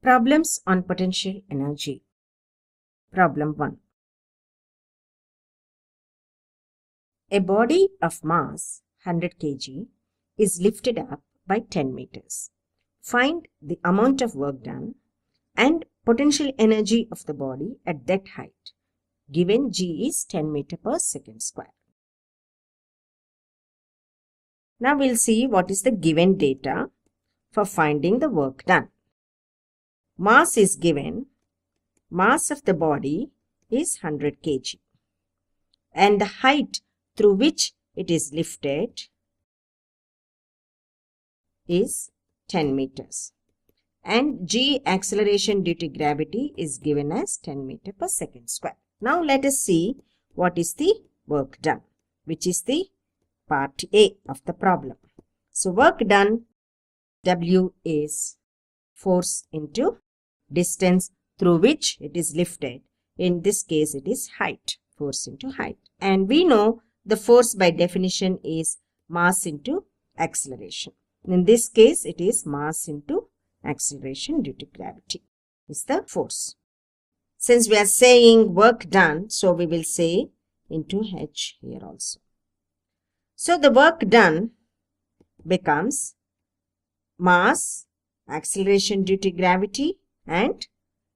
Problems on potential energy. Problem 1. A body of mass 100 kg is lifted up by 10 meters. Find the amount of work done and potential energy of the body at that height, given g is 10 meter per second square. Now we'll see what is the given data for finding the work done. Mass is given. Mass of the body is 100 kg and the height through which it is lifted is 10 meters. And g acceleration due to gravity is given as 10 meter per second square. Now let us see what is the work done, which is the part A of the problem. So work done, W is force into distance through which it is lifted. In this case it is height, force into height. And we know the force by definition is mass into acceleration. In this case it is mass into acceleration due to gravity is the force. Since we are saying work done, so we will say into h here also. So the work done becomes mass, acceleration due to gravity and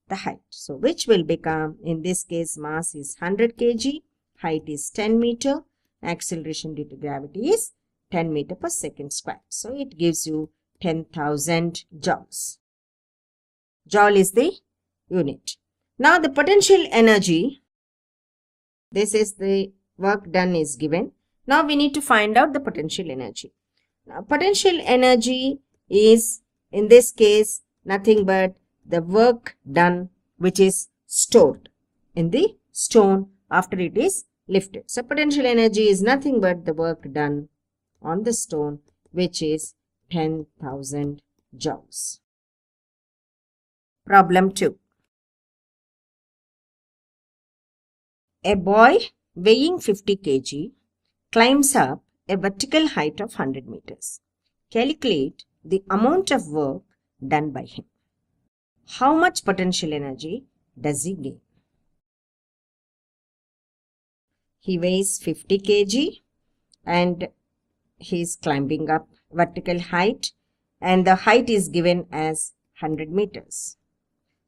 the height. So which will become, in this case mass is 100 kg, height is 10 meter, acceleration due to gravity is 10 meter per second square. So it gives you 10,000 joules. Joule is the unit. Now the potential energy, this is the work done is given. Now we need to find out the potential energy. Now potential energy is in this case nothing but the work done which is stored in the stone after it is lifted. So potential energy is nothing but the work done on the stone, which is 10,000 joules. Problem 2. A boy weighing 50 kg climbs up a vertical height of 100 meters. Calculate the amount of work done by him. How much potential energy does he gain? He weighs 50 kg and he is climbing up vertical height and the height is given as 100 meters.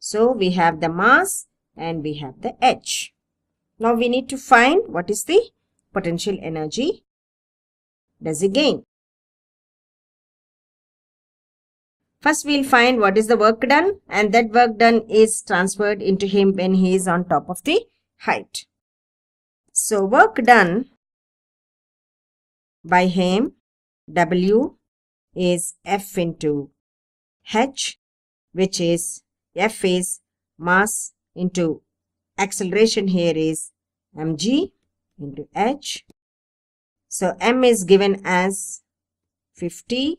So we have the mass and we have the h. Now we need to find what is the potential energy does he gain. First we'll find what is the work done, and that work done is transferred into him when he is on top of the height. So work done by him, W, is F into h, which is F is mass into acceleration here is mg into h. So m is given as 50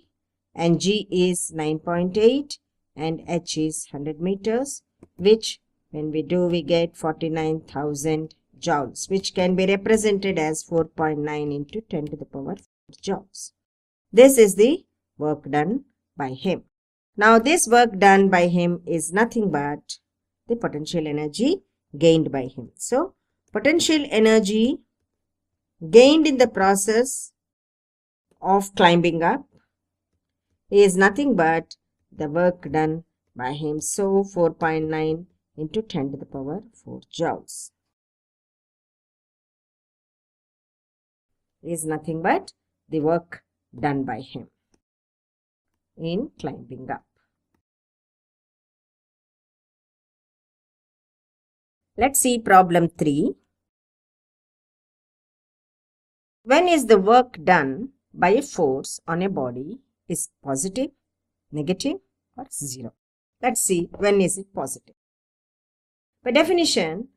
and g is 9.8 and h is 100 meters, which when we do we get 49,000 joules, which can be represented as 4.9 into 10 to the power 4 joules. This is the work done by him. Now this work done by him is nothing but the potential energy gained by him. So potential energy gained in the process of climbing up is nothing but the work done by him. So 4.9 into 10 to the power 4 joules is nothing but the work done by him in climbing up. Let's see problem 3. When is the work done by a force on a body is positive, negative or 0? Let's see when is it positive. By definition,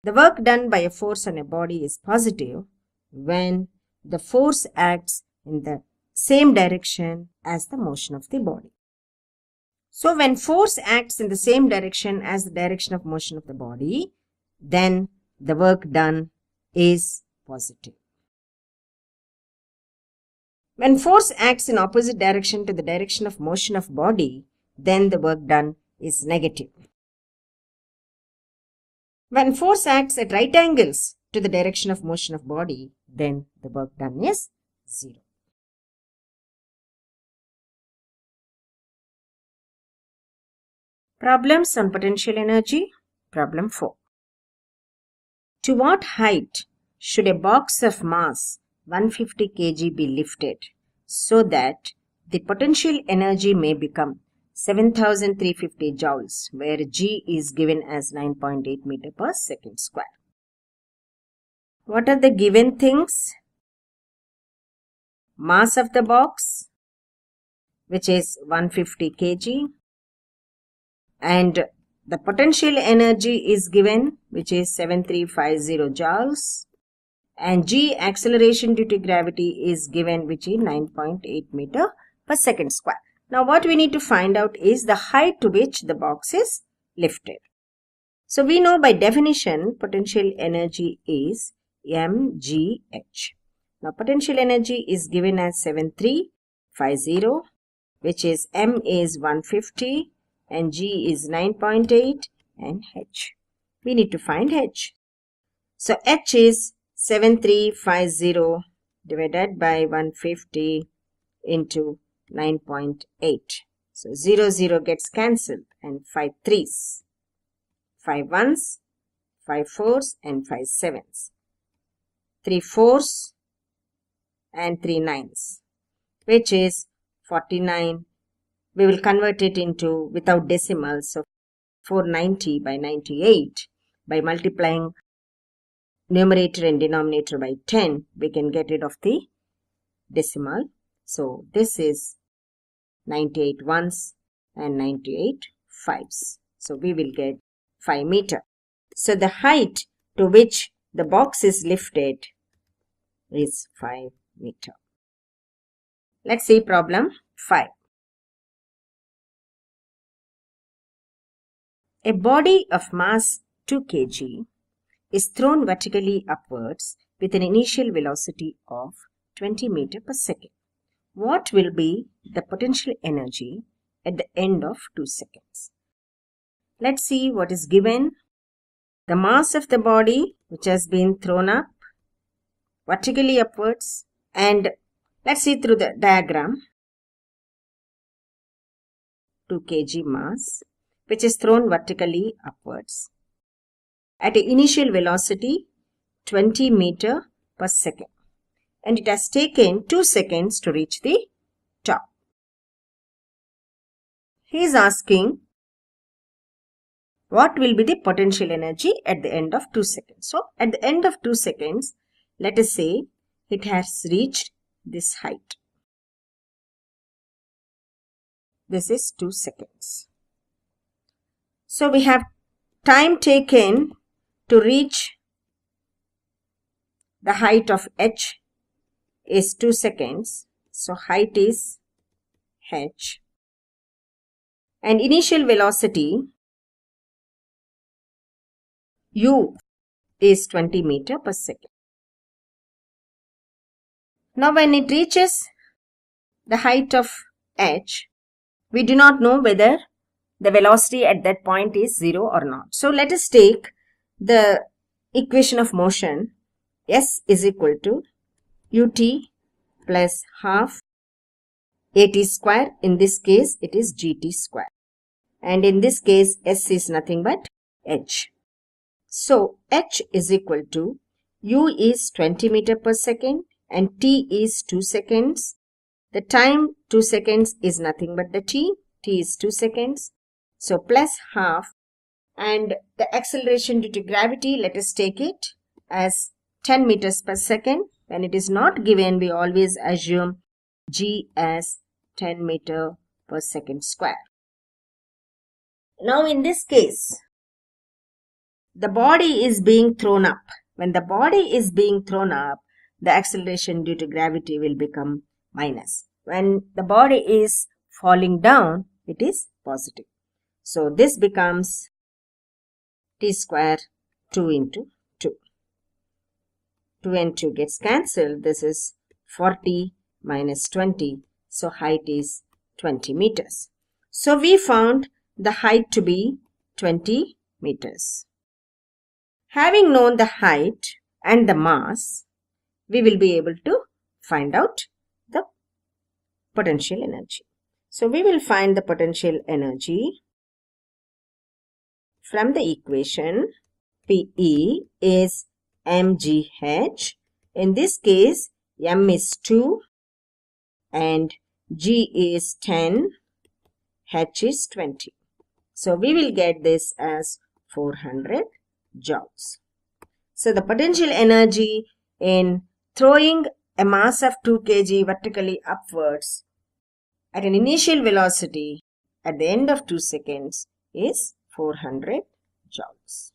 the work done by a force on a body is positive when the force acts in the same direction as the motion of the body. So when force acts in the same direction as the direction of motion of the body, then the work done is positive. When force acts in opposite direction to the direction of motion of body, then the work done is negative. When force acts at right angles to the direction of motion of body, then the work done is 0. Problems on potential energy. Problem 4. To what height should a box of mass 150 kg be lifted so that the potential energy may become 7350 joules, where G is given as 9.8 meter per second square? What are the given things? Mass of the box, which is 150 kg, and the potential energy is given, which is 7350 joules, and G, acceleration due to gravity, is given, which is 9.8 meter per second square. Now what we need to find out is the height to which the box is lifted. So we know by definition potential energy is mgh. Now potential energy is given as 7350, which is m is 150 and G is 9.8 and h. We need to find h. So h is 7350 divided by 150 into 9.8. So 0 gets cancelled and 5 3s, 5 1s, 5 4s and 5 7s, 3 4s and 3 9s, which is 49. We will convert it into without decimals, so 490 by 98. By multiplying numerator and denominator by 10, we can get rid of the decimal. So this is 98 ones and 98 fives. So we will get 5 meter. So the height to which the box is lifted is 5 meter. Let's see problem 5. A body of mass 2 kg is thrown vertically upwards with an initial velocity of 20 meter per second. What will be the potential energy at the end of 2 seconds? Let's see what is given. The mass of the body which has been thrown up vertically upwards, and let's see through the diagram. 2 kg mass which is thrown vertically upwards at an initial velocity 20 meter per second, and it has taken 2 seconds to reach the top. He is asking what will be the potential energy at the end of 2 seconds. So at the end of 2 seconds, let us say it has reached this height. This is 2 seconds. So we have time taken to reach the height of h is 2 seconds. So height is h, and initial velocity u is 20 meter per second. Now when it reaches the height of h, we do not know whether the velocity at that point is 0 or not. So let us take the equation of motion. S is equal to ut plus half at square. In this case it is gt square, and in this case S is nothing but h. So h is equal to u is 20 meter per second and t is 2 seconds. The time 2 seconds is nothing but the t is 2 seconds. So plus half, and the acceleration due to gravity, let us take it as 10 meters per second. When it is not given, we always assume g as 10 meter per second square. Now in this case, the body is being thrown up. When the body is being thrown up, the acceleration due to gravity will become minus. When the body is falling down, it is positive. So this becomes t square 2 into 2. 2 and 2 gets cancelled. This is 40 minus 20. So height is 20 meters. So we found the height to be 20 meters. Having known the height and the mass, we will be able to find out the potential energy. So we will find the potential energy from the equation. PE is mgh. In this case, m is 2 and g is 10, h is 20. So we will get this as 400 joules. So the potential energy in throwing a mass of 2 kg vertically upwards at an initial velocity at the end of 2 seconds is 400 joules.